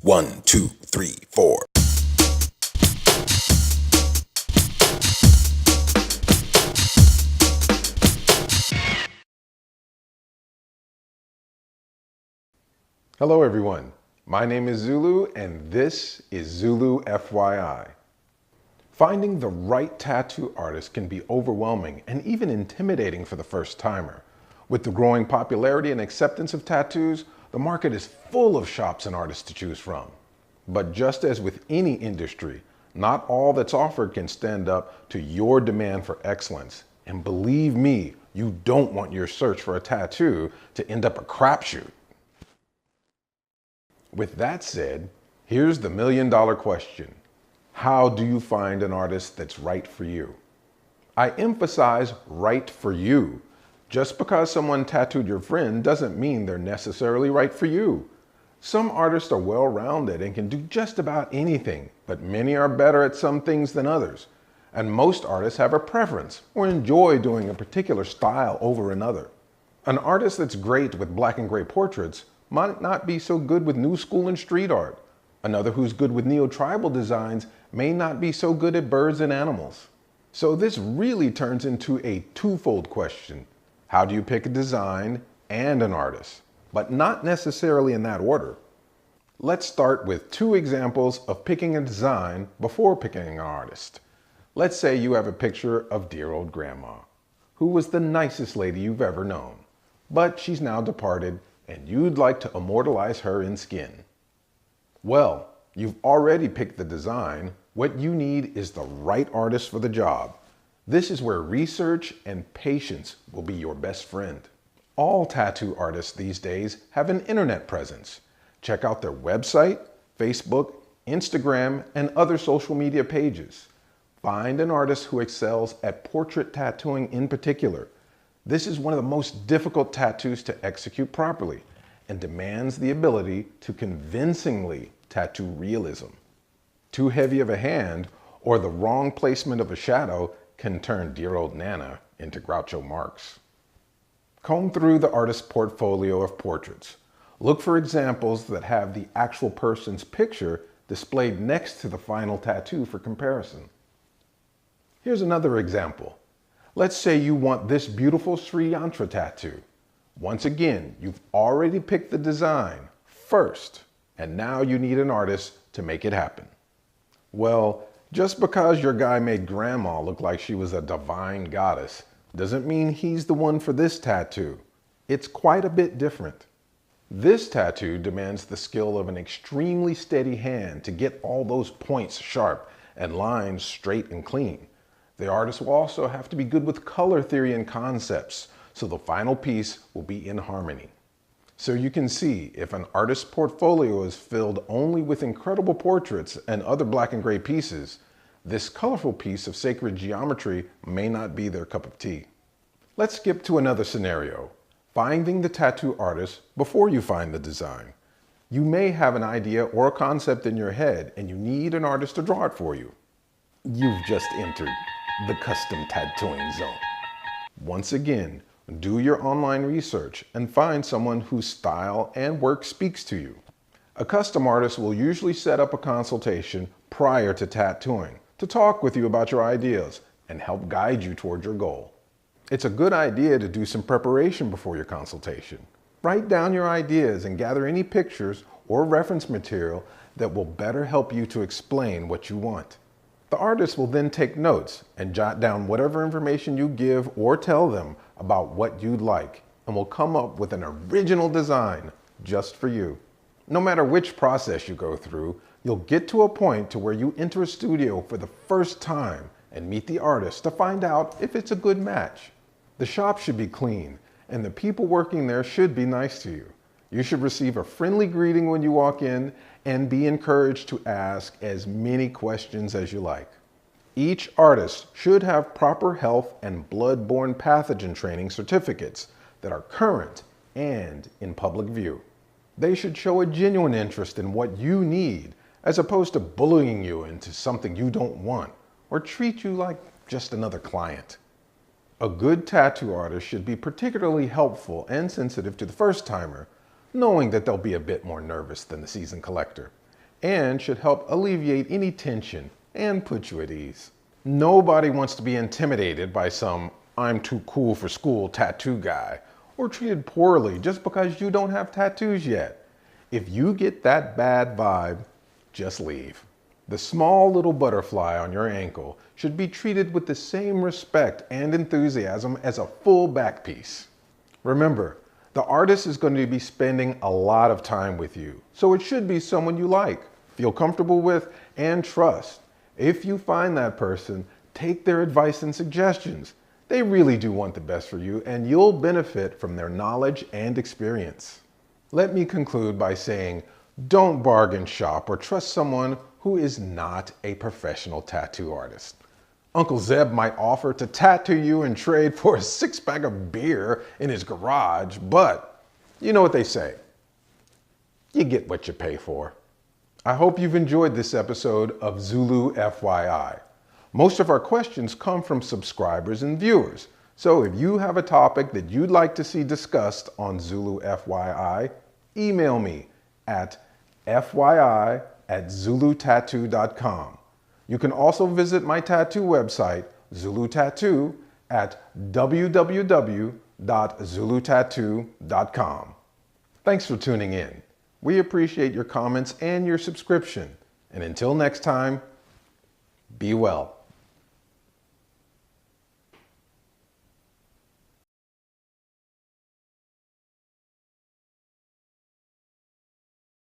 1, 2, 3, 4. Hello everyone, my name is Zulu and this is Zulu FYI. Finding the right tattoo artist can be overwhelming and even intimidating for the first timer. With the growing popularity and acceptance of tattoos, the market is full of shops and artists to choose from. But just as with any industry, not all that's offered can stand up to your demand for excellence. And believe me, you don't want your search for a tattoo to end up a crapshoot. With that said, here's the million-dollar question. How do you find an artist that's right for you? I emphasize right for you. Just because someone tattooed your friend doesn't mean they're necessarily right for you. Some artists are well-rounded and can do just about anything, but many are better at some things than others. And most artists have a preference or enjoy doing a particular style over another. An artist that's great with black and gray portraits might not be so good with new school and street art. Another who's good with neo-tribal designs may not be so good at birds and animals. So this really turns into a twofold question. How do you pick a design and an artist? But not necessarily in that order. Let's start with two examples of picking a design before picking an artist. Let's say you have a picture of dear old grandma, who was the nicest lady you've ever known, but she's now departed and you'd like to immortalize her in skin. Well, you've already picked the design. What you need is the right artist for the job. This is where research and patience will be your best friend. All tattoo artists these days have an internet presence. Check out their website, Facebook, Instagram, and other social media pages. Find an artist who excels at portrait tattooing in particular. This is one of the most difficult tattoos to execute properly and demands the ability to convincingly tattoo realism. Too heavy of a hand or the wrong placement of a shadow can turn dear old Nana into Groucho Marx. Comb through the artist's portfolio of portraits. Look for examples that have the actual person's picture displayed next to the final tattoo for comparison. Here's another example. Let's say you want this beautiful Sri Yantra tattoo. Once again, you've already picked the design first, and now you need an artist to make it happen. Well, just because your guy made grandma look like she was a divine goddess doesn't mean he's the one for this tattoo. It's quite a bit different. This tattoo demands the skill of an extremely steady hand to get all those points sharp and lines straight and clean. The artist will also have to be good with color theory and concepts, so the final piece will be in harmony. So you can see, if an artist's portfolio is filled only with incredible portraits and other black and gray pieces, this colorful piece of sacred geometry may not be their cup of tea. Let's skip to another scenario, finding the tattoo artist before you find the design. You may have an idea or a concept in your head and you need an artist to draw it for you. You've just entered the custom tattooing zone. Once again, do your online research and find someone whose style and work speaks to you. A custom artist will usually set up a consultation prior to tattooing to talk with you about your ideas and help guide you toward your goal. It's a good idea to do some preparation before your consultation. Write down your ideas and gather any pictures or reference material that will better help you to explain what you want. The artist will then take notes and jot down whatever information you give or tell them about what you'd like, and will come up with an original design just for you. No matter which process you go through, you'll get to a point to where you enter a studio for the first time and meet the artist to find out if it's a good match. The shop should be clean, and the people working there should be nice to you. You should receive a friendly greeting when you walk in and be encouraged to ask as many questions as you like. Each artist should have proper health and blood-borne pathogen training certificates that are current and in public view. They should show a genuine interest in what you need, as opposed to bullying you into something you don't want or treat you like just another client. A good tattoo artist should be particularly helpful and sensitive to the first timer, knowing that they'll be a bit more nervous than the seasoned collector, and should help alleviate any tension and put you at ease. Nobody wants to be intimidated by some "I'm too cool for school" tattoo guy, or treated poorly just because you don't have tattoos yet. If you get that bad vibe, just leave. The small little butterfly on your ankle should be treated with the same respect and enthusiasm as a full back piece. Remember, the artist is going to be spending a lot of time with you, so it should be someone you like, feel comfortable with, and trust. If you find that person, take their advice and suggestions. They really do want the best for you, and you'll benefit from their knowledge and experience. Let me conclude by saying, don't bargain shop or trust someone who is not a professional tattoo artist. Uncle Zeb might offer to tattoo you in trade for a 6-pack of beer in his garage, but you know what they say. You get what you pay for. I hope you've enjoyed this episode of Zulu FYI. Most of our questions come from subscribers and viewers, so if you have a topic that you'd like to see discussed on Zulu FYI, email me at fyi@zulutattoo.com. You can also visit my tattoo website, Zulu Tattoo, at www.zulutattoo.com. Thanks for tuning in. We appreciate your comments and your subscription. And until next time, be well.